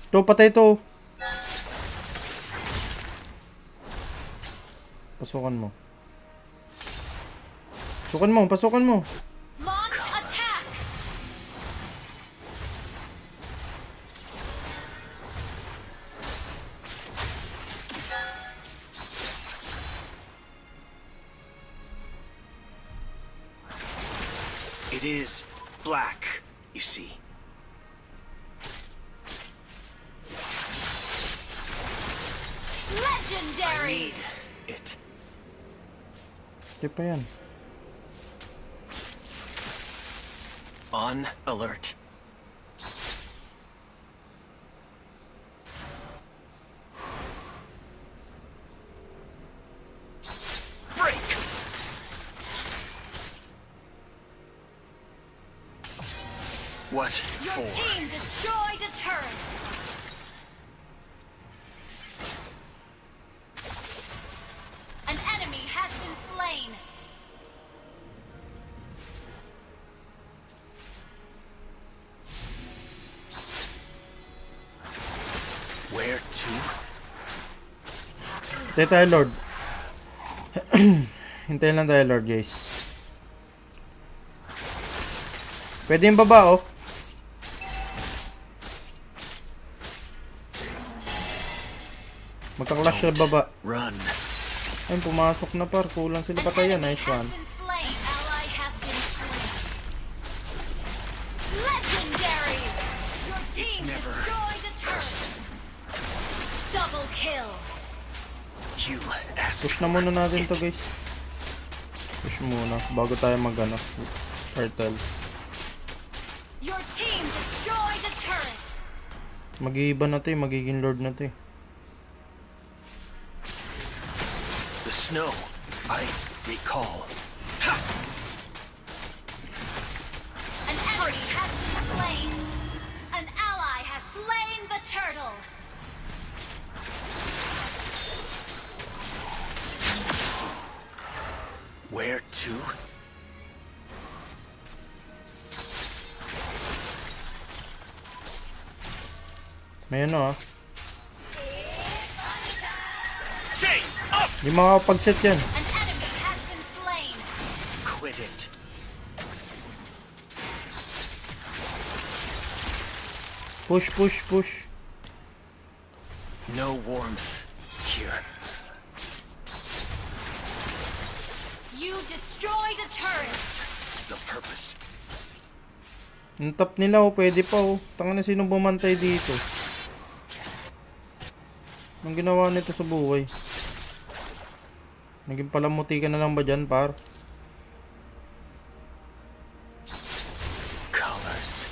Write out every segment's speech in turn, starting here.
Ito, patay ito. Pasukan mo. Pasukan mo, pasukan mo. Launch attack. It is black, you see. I Legendary. need it. Di pa yan. On alert. Break! What Your for? team destroyed a turret. An enemy has been slain. Where to? Hintay tayo, Lord. Hintayin lang tayo, Lord, guys. Pwede yung baba, oh. Magka-clash sa baba. Run. Ayun, pumasok na par. Kulang sila An patayan. enemy Nice has one. been slain. Ally has been slain. Legendary. Your team never destroyed a turret. Double kill. You asked Push na muna natin to, guys. Push muna. Bago tayo mag-ano. Turtle. Your team destroyed a turret. Mag-iiba na to eh. Magiging Lord na to eh. the snow. I recall. An enemy has been slain. An ally has slain the turtle. Where to? May ano ah. Chain up! Hindi makakapag-set yan. An enemy has been slain. Quit it. Push, push, push. No warmth here. You destroyed a turret. The purpose. Yung top nila oh. Pwede pa oh. Tanga na sinong bumantay dito. Anong ginawa nito sa buhay? Naging palamuti ka na lang ba dyan, par? Colors.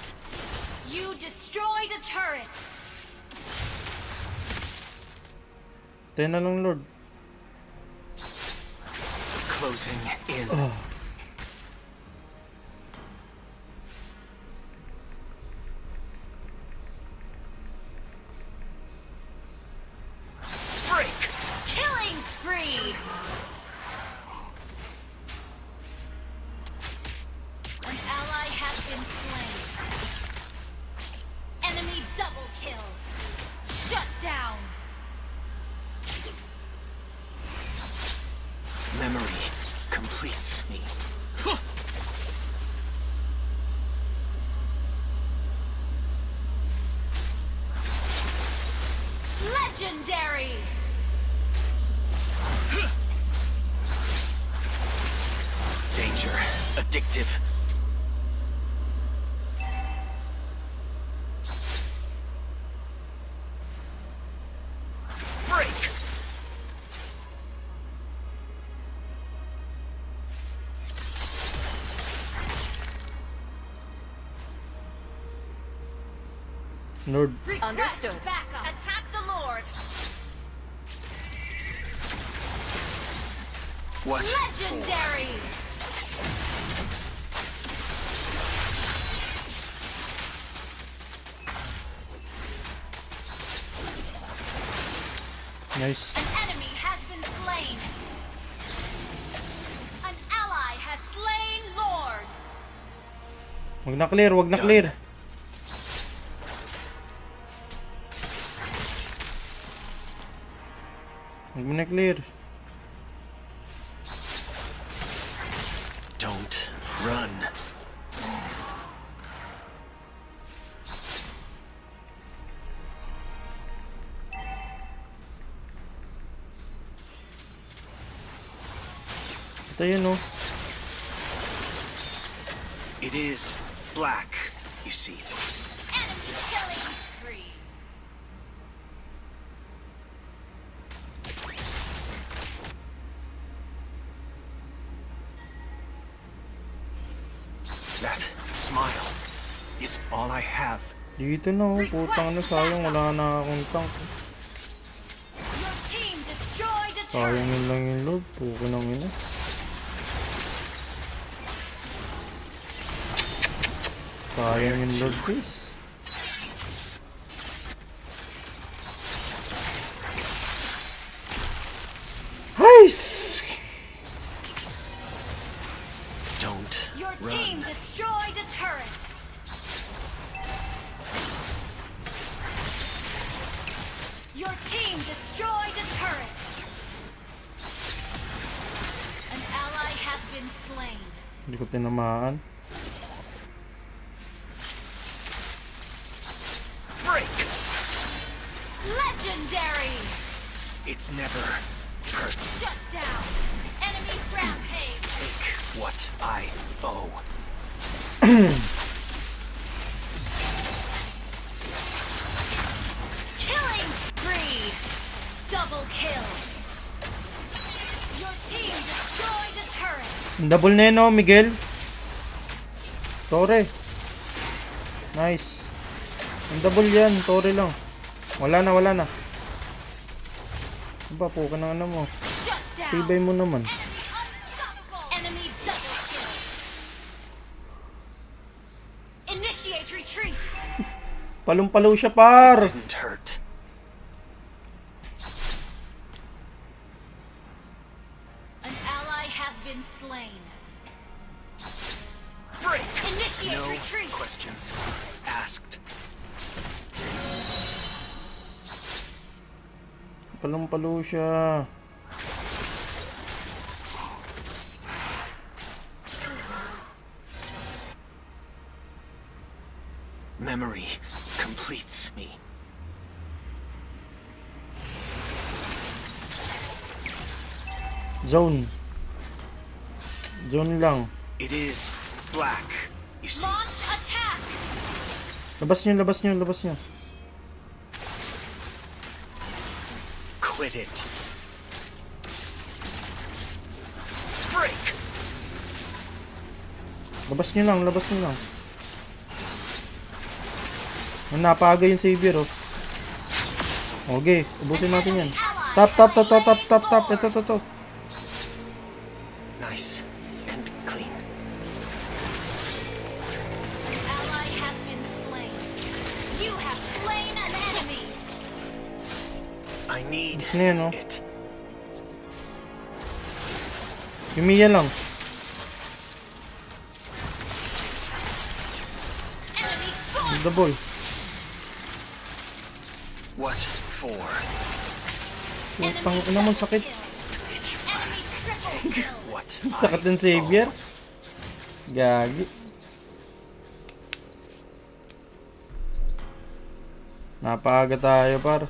You destroyed a turret. Tayo na lang, Lord. Closing in. Break! Killing spree. An ally has been slain. Enemy double kill. Shut down. Memory completes me. Legendary. Danger. Addictive. Break! Lord. Understood. Backup. Attack the Lord. What? Legendary. Nice. An enemy has been slain. An ally has slain Lord. Wag na clear, wag na clear. Huwag mo na-clear. Don't run. Ito yun, oh. It is black, you see. Enemy killing spree. That smile is all I have. Dito na, oh. Putang na, sayang. Wala na akong tank. Your team destroyed a Sayang turret. yun lang yung load. Puko nang ina. Sayang yung load, please. Heis! Don't Your team run. destroyed a turret. Your team destroyed a turret. An ally has been slain. Hindi ko tinamaan. Break! Legendary. It's never personal. Shut down. Enemy rampage. Take what I owe. Killing spree. Double kill. Your team destroyed a turret. Double na yun, oh, Miguel. Tore. Nice. Ang double yan. Tore lang. Wala na, wala na. Aba, puka na ano mo. Shut down. Tibay mo naman. Enemy unstoppable. Enemy double kill. Initiate retreat. Palong-palo siya, par. Didn't hurt. An ally has been slain. Break! Initiate No retreat. questions asked. Palong-palo siya. Memory completes me. Zone. Zone lang. It is black, you see. Launch attack. Labas niyo, labas niyo, labas niyo. Quit it. Break! Labas niyo lang, labas niyo lang. Napaga yung savior, oh. Okay, ubusin natin yan. Tap, tap, tap, tap, tap, tap, tap. Ito, ito, ito. Nice and clean. Ally has been slain. You have slain an enemy. I need Ano yan, oh? it. Yumiya lang. Enemy gone. The boy. What for? Putang ina mo, sakit. It's Enemy triple kill. what Sakit I ng savior. Gagi. Napaga tayo, par.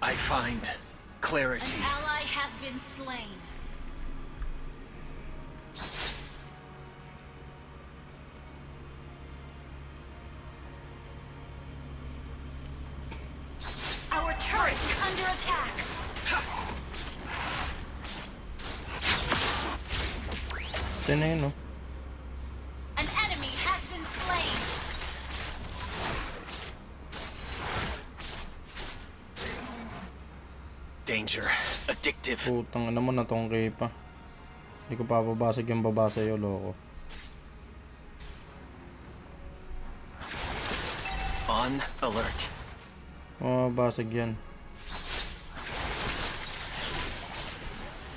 I find An clarity. ally has been slain. Our turret is under attack. Ito na yun, oh. An enemy has been slain. Danger. Addictive. Putang ina mo, natongkay pa. Hindi ko pa babasag yung baba sa'yo, loko. On alert. Basag yan.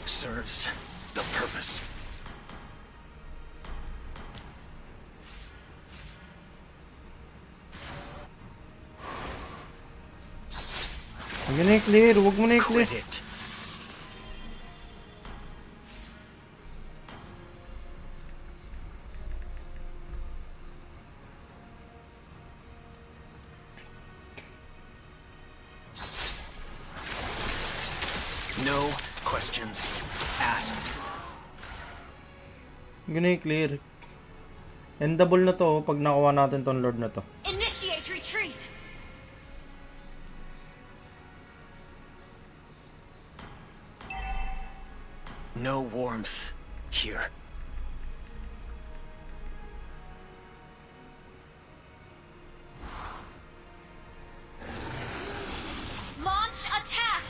Serves the purpose. Huwag mo na i-clear, huwag mo na i-clear. Quit it. No questions asked. Huwag mo na i-clear. Endable na to pag nakuha natin tong lord na to. Initiate retreat. No warmth here. Launch attack.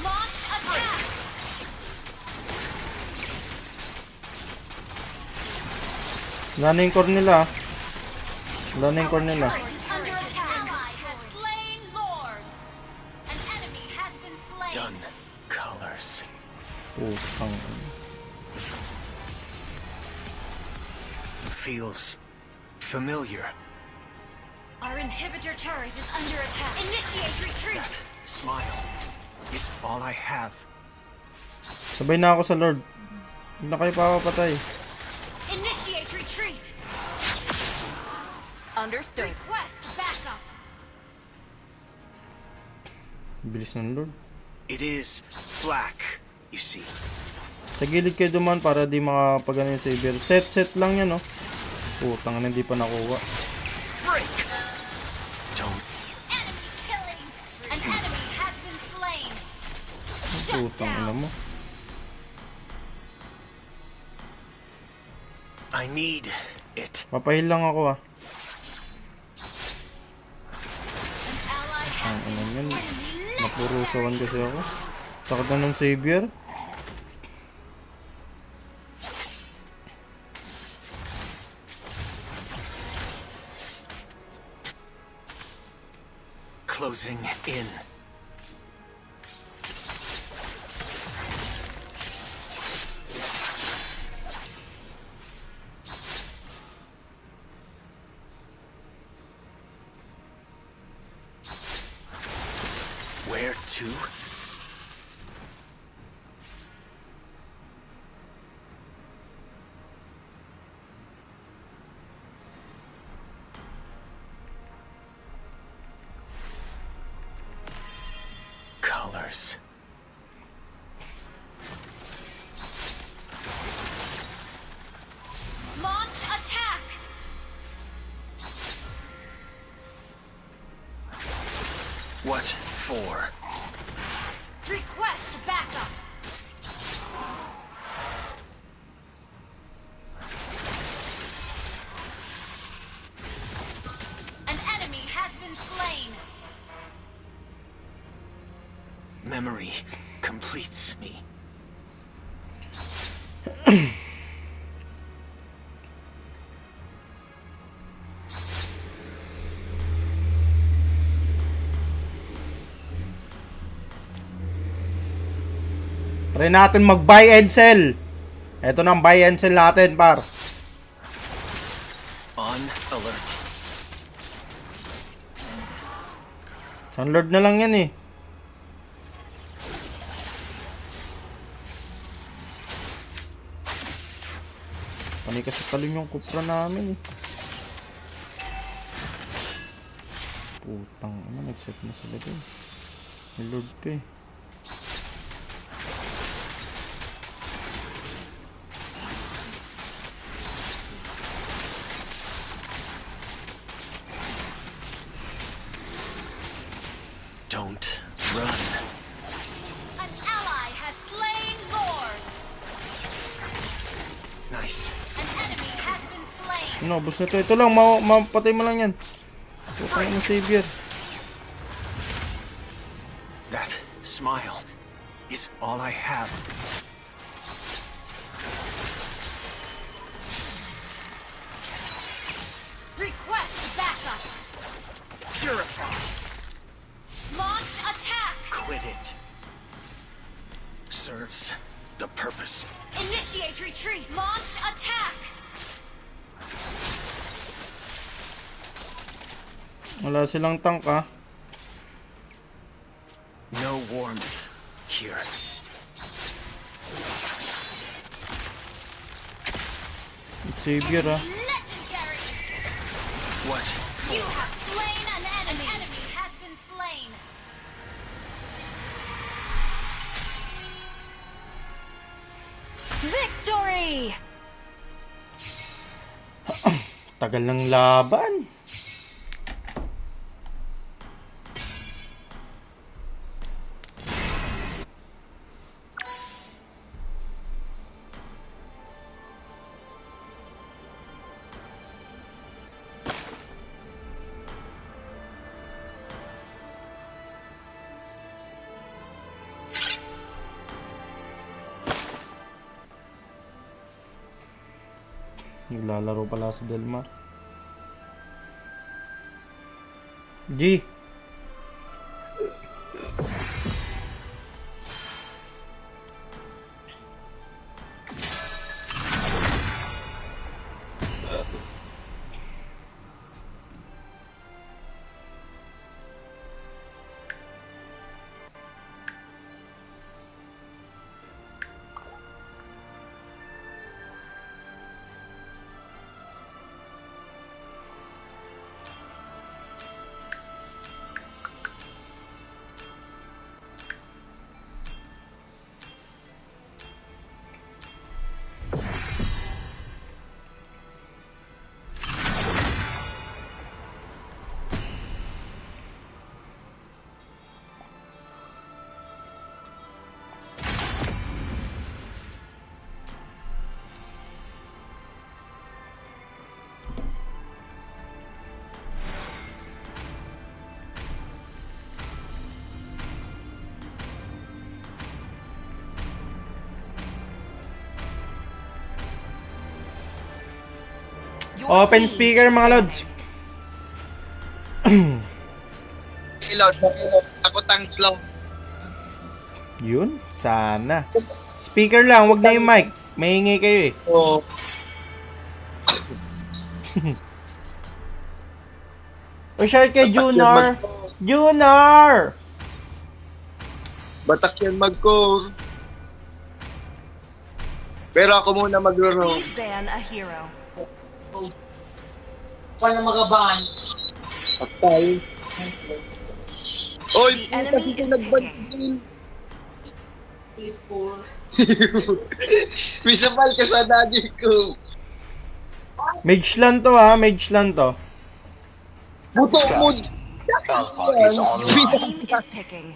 Launch attack. Wala na yung core nila. Wala na yung core nila. Turret is under attack. Ally has slain Lord. An enemy has been slain. Done. Colors. Putang. Feels familiar. Our inhibitor turret is under attack. Initiate retreat. That smile is all I have. Sabay na ako sa lord. Hindi na kayo papapatay. Initiate retreat. Understood. Request backup. Bilis ng lord. It is black, you see. Sa gilid kayo duman para di makapagano yung saber. Set lang yan, no? Putang na, hindi pa nakuha. Break! Don't. Enemy killing. An enemy has been slain. Shut Putang ina down. mo. I need it. Papahil lang ako, ah. An ally has Ano been yan? enemy Napurusawan kasi ako. Sakit na ng savior. Closing in. Where to? Colors. Launch attack. What for? Request backup. An enemy has been slain. Memory completes me. Try natin mag-buy and sell. Ito na ang buy and sell natin, par. On alert. Sunlord na lang yan, eh. Panay kasi talon yung kupra namin, eh. Putang, ano, nag-set na sila dun. May lord pa, eh. Don't run. An ally has slain Lord. Nice. An enemy has been slain. Ano, bus na to. Ito lang, mapatay mo lang yan. Putang ina, savior. smile is all I have. Request backup. Purify. Launch attack. Quit it. Serves the purpose. Initiate retreat. Launch attack. Wala silang tank, ah. No warmth here. Savior, ah. Legendary. What You for? have slain an enemy. An enemy has been slain. Victory! Tagal ng laban. Naglalaro pala si Delmar. G. Open speaker, mga lods. Pilot, ako tangklaw. Yun, sana. Speaker lang, wag na yung mic. Mahingi kayo eh. So, O share kay Junar. Junar! batak yan mag-core. Pero ako muna magro-roam. Please ban a hero. Paano magabahan? Patay. Oy, The enemy is picking. may sabal ka sa daddy ko. Mage lang to, ha. Mage lang to. Buto mo. Alpha is Your online. team is picking.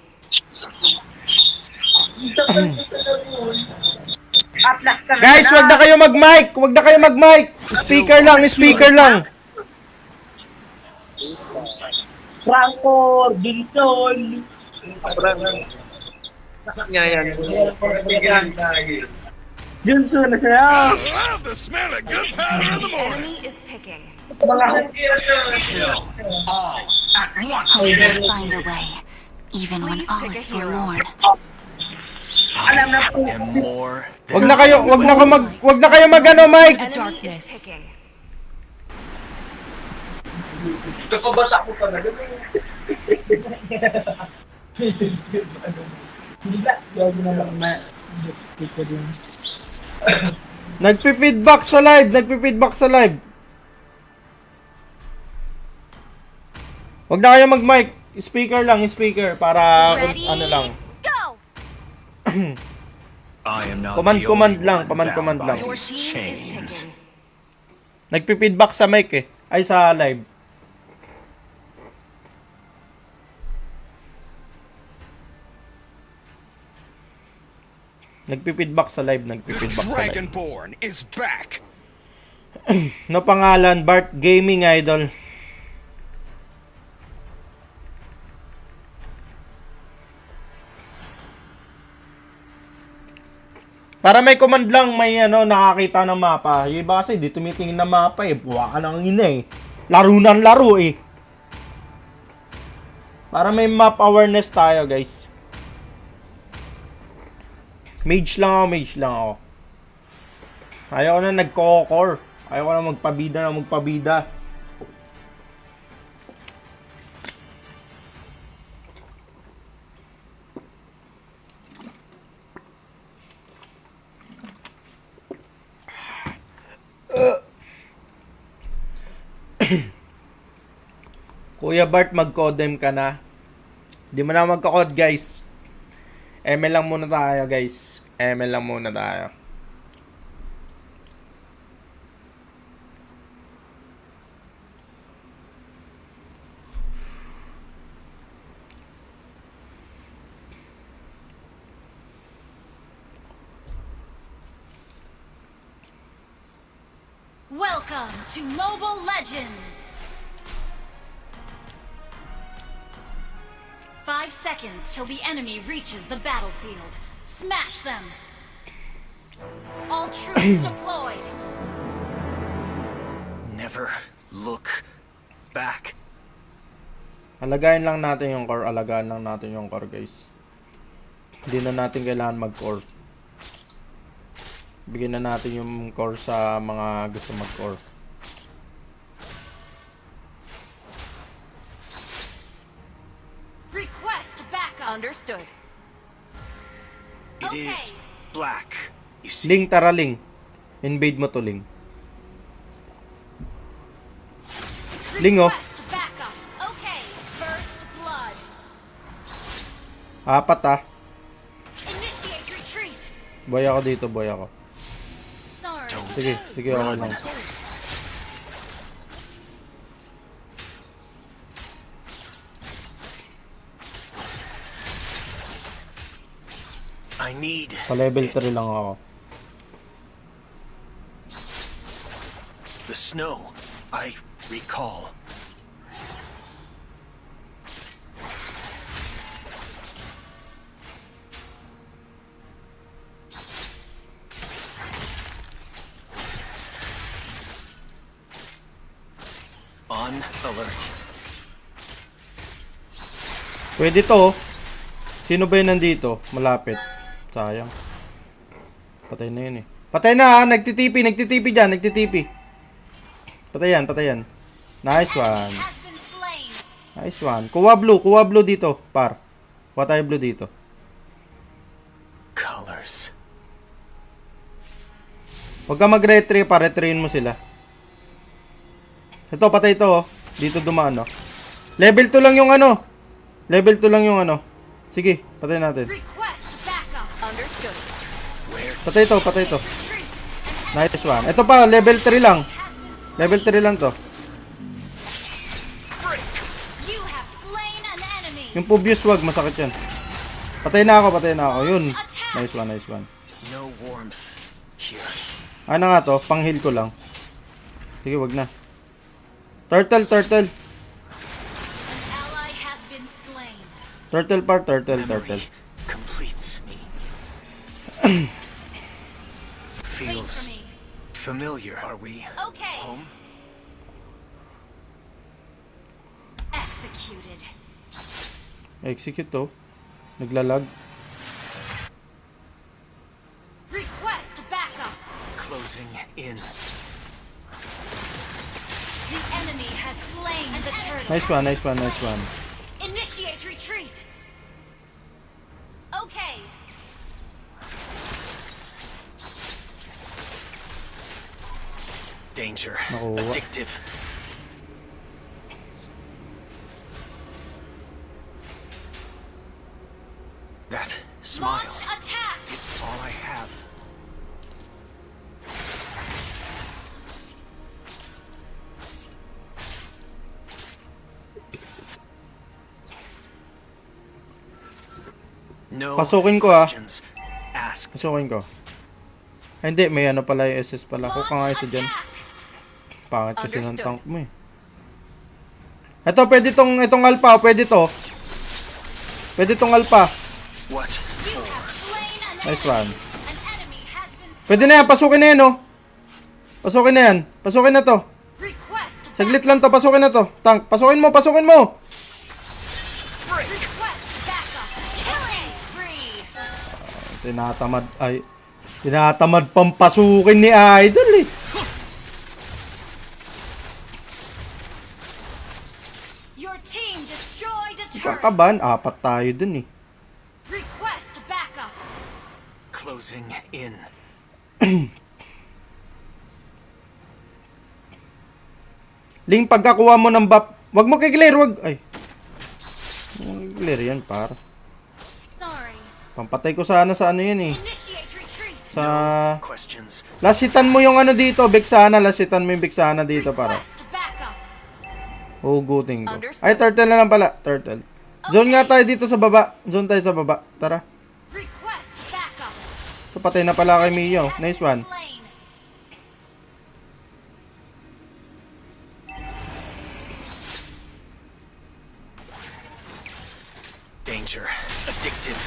Atlas ka na. Guys, wag na kayo mag-mic. Wag na kayo mag-mic. Speaker lang, speaker lang. Franco, Dinson. Nga yan. Dinson na siya. Love the smell of good powder in the The enemy is picking. Mga Find a way, even when Please all pick a is hero. forlorn. alam na po. And more Wag than na kayo, wag na kayo mag-ano, mic. The enemy is picking. Kapabata ko pa na. Nagpi-feedback sa live, nagpi-feedback sa live. Wag na kayo mag-mic. Speaker lang, speaker para Ready? ano lang. Go! I am not Command, the command only lang, one command, bound command by lang. Your these team is chains. picking. Nagpi-feedback sa mic eh. Ay, sa live. Nagpi-feedback sa live, nagpi-feedback sa live. Dragonborn is back. No pangalan, Bart Gaming Idol. Para may command lang, may ano, nakakita ng mapa. Yung iba kasi, di tumitingin ng mapa eh. Buwa ka ng ina eh. Laro ng laro eh. Para may map awareness tayo, guys. Mage lang ako. Ayaw ko na nagko-core. Ayaw ko na magpabida. Kuya Bart, mag-codem ka na. Di mo na magka-code, guys. ML lang muna tayo, guys. ML lang muna tayo. Welcome to Mobile Legends! 5 seconds till the enemy reaches the battlefield. Smash them! All troops deployed! Never look back. Alagaan lang natin yung core, guys. Hindi na natin kailangan mag-core. Bigyan na natin yung core sa mga gusto mag-core. Request backup! Understood. It Okay. is black. You see? Ling, tara Ling. Invade mo to, Ling. Ling, oh. Request backup! Okay, first blood. 4 ah. Initiate retreat! Boy ako dito, boy ako. Sorry. Sige, ako lang. I need Pa-level it. 3 lang ako. The snow. I recall. On alert. Pwede to. Sino ba yun nandito? Malapit. Sayang. Patay na yun eh. Patay na ha! Nagtitipi dyan, nagtitipi. Patay yan. Nice one. Has been slain. Nice one. Kuha blue dito, par. Kuha tayo blue dito. Colors. Huwag ka mag-retry pa, retryin mo sila. Ito, patay ito oh. Dito dumaan oh. Level 2 lang yung ano. Sige, patay natin. Request backup! Understood. Where? Patay ito. Retreat! Nice one. Ito pa, level 3 lang. Has been slain. Level 3 lang to. You have slain an enemy! Yung Pubius wag, masakit yan. Patay na ako. Yun. Nice one. No warmth here. Ano nga to? Pang-heal ko lang. Sige, wag na. Turtle. An ally has been slain. Turtle. Memory completes me. Wait Feels for me. familiar. Are we Okay. home? Executed. Execute to. Naglalag. Request backup! Closing in. The enemy has slain the turtle. Nice one. Initiate retreat! Okay. Danger. Nakuha. Addictive. That smile Launch attack! is all I have. No Pasukin ko, ah. questions asked. Pasukin ko. Ay, hindi, may ano pala yung SS pala. Kuka nga isa dyan. Pangit kasi ng tank mo eh. Ito, pwede itong alpha. Pwede tong alpha. What You for? have slain an Nice enemy. one. An enemy Pwede na yan, pasukin na yan, oh. Pasukin na yan. Pasukin na to. Request Saglit lang to, pasukin na to. Tank, pasukin mo, pasukin mo. Request backup. Killing spree. Tinatamad pang pasukin ni Idol eh. Your team destroyed a turret. Kakaban, apat tayo dun eh. Request backup. Closing in. Ling, pagkakuha mo ng buff, wag mo kay-clear, wag. Ay. Clear yan, par. Sorry. Pampatay ko sana sa ano yan eh. Initiate retreat. Sa... Questions. Lasitan mo yung ano dito, Vexana. Lasitan mo yung Vexana dito para. Request backup. Hugutin ko. Ay, turtle na lang pala. Turtle. Zone nga tayo dito sa baba. Zone tayo sa baba. Tara. Request backup. So, patay na pala kay Mio. Nice one. Slain. Danger. Addictive.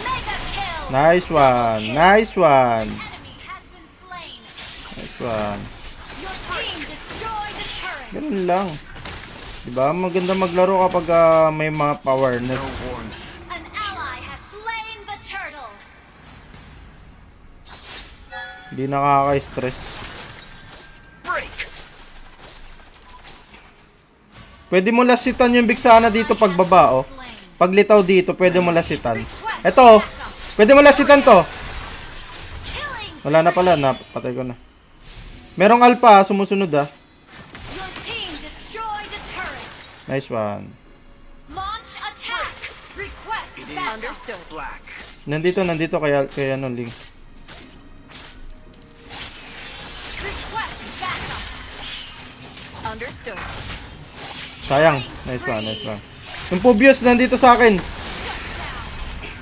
Mega kill. Nice one. Nice one. Enemy has been slain. Nice one. Your team destroyed the turret. Ganun lang. Diba? Maganda maglaro kapag may mga power na. No warmth. An ally has slain the turtle. Hindi nakaka-stress. Break. Pwede mo lasitan yung Vexana dito pagbaba, oh. Slain. Paglitaw dito, pwede mo lasitan. Eto, pwede mo lasitan to. Killing. Wala na pala, napatay ko na. Merong alpha, sumusunod ah. Your team destroyed the turret. Nice one. Launch attack. Request It is backup. black. Nandito kaya ano, Ling. Request backup. Understood. Sayang. Nice one, nice one. Yung Pubius nandito sa akin.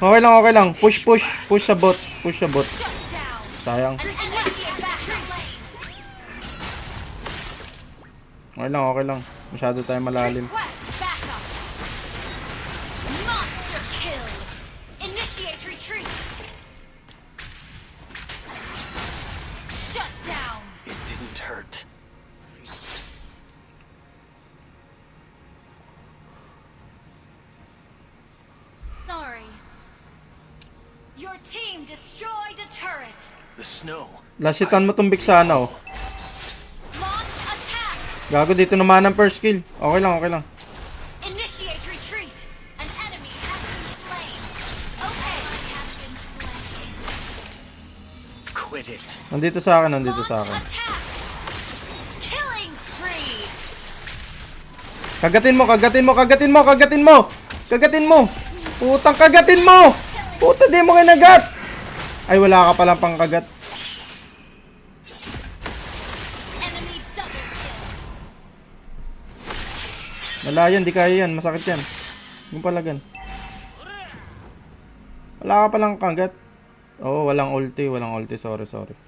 Okay lang, okay lang. Push sa bot. Push sa bot. Shut down. Sayang. An initiate backup. Okay lang. Masyado tayo malalim. Request backup. Monster kill. Initiate retreat. Shut down. It didn't hurt. Sorry. Your team destroyed a turret. The snow. Lasitan mo tong Vexana, oh. Launch attack. Gago dito naman ang first kill. Okay lang, okay lang. Initiate retreat. An enemy has been slain. Okay, has been slain. Quit it. Nandito sa akin. Launch attack. Killing spree. Kagatin mo. Putang kagatin mo. Puta, di mo kinagat. Ay, wala ka palang pangkagat. Enemy double kill. Wala yan, di kaya yan. Masakit yan. Yung palagan. Wala ka palang kagat. Oo, walang ulti. Sorry.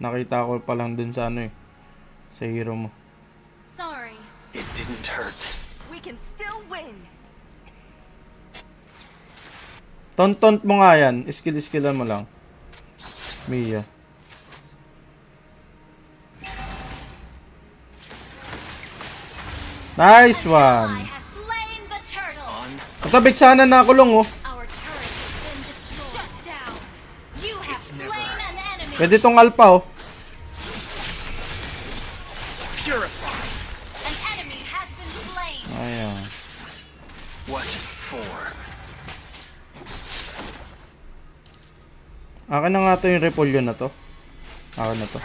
Nakita ko pa lang dun sa ano eh. Sa hero mo. Sorry. It didn't hurt. We can still win. Tont mo nga yan. Skillan mo lang. Mia. Nice Ally one. has slain the turtle. Ito, Vexana na kulong, oh. Our turret has been destroyed. Shut down. You have slain an enemy. Pwede tong alpha, oh. Purify. An enemy has been slain. Ayan. What for? Akin na nga to yung repolyo na to. Akin na to.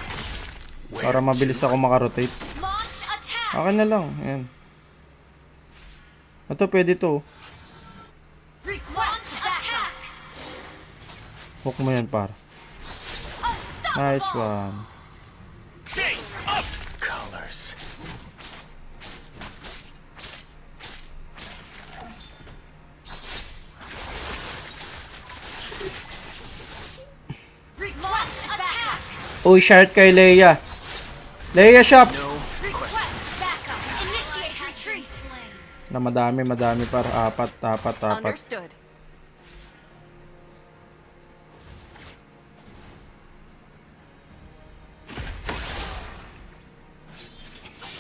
Para mabilis ako makarotate. Launch attack. Akin na lang. Ayan. Ito, pwede to. Request attack. Hook mo yan, par. Unstoppable. Nice one. Chain up. Colors. Request attack. Uy, shard kay Leia. Leia shop. No questions. Request backup. Initiate retreat. Na madami par. Apat. Understood.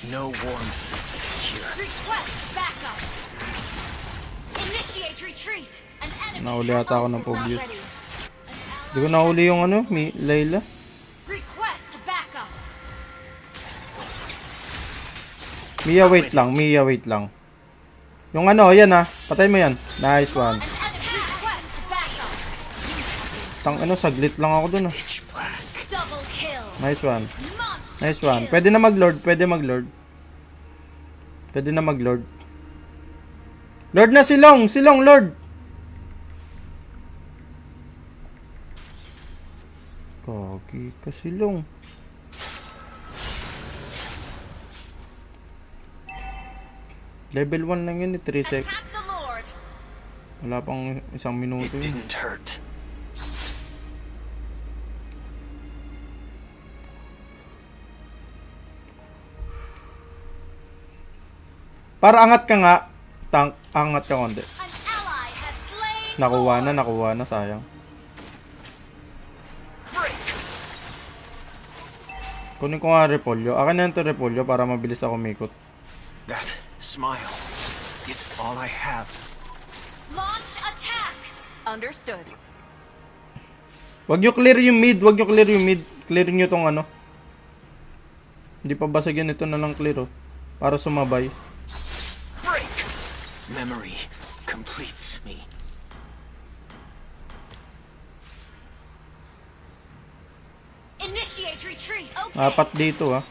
no warmth here. Request backup. Initiate retreat. An enemy Nahuli has ata ako ng ults not Pobius. ready. Di ko nahuli yung ano, Layla. Request backup. Mia, wait lang. Mia, wait lang. Yung ano, yan ah. Patay mo yan. Nice one. An enemy request backup. Tang ano, saglit lang ako dun ah. Pitch black. Double kill. Nice one. Monster Nice one. kill. Pwede na mag-lord. Pwede mag-lord. Pwede na mag-lord. Lord na silong. Silong, lord. Kagi ka silong. Level 1 lang yun eh. 3 sec. Attack the Lord. Wala pang isang minuto It yun. didn't hurt. Para angat ka nga. Tank. Angat ka konti. An ally has slain. Nakuha na. Sayang. Break. Kunin ko nga repolyo. Akin na ito repolyo para mabilis ako mikot. That smile is all I have. Launch attack. Understood. Wag nyo clear yung mid. Clear nyo tong ano. Hindi pa basagyan ito na lang clear oh. Para sumabay. Break. Memory completes me. Initiate retreat. Okay. Apat dito ah.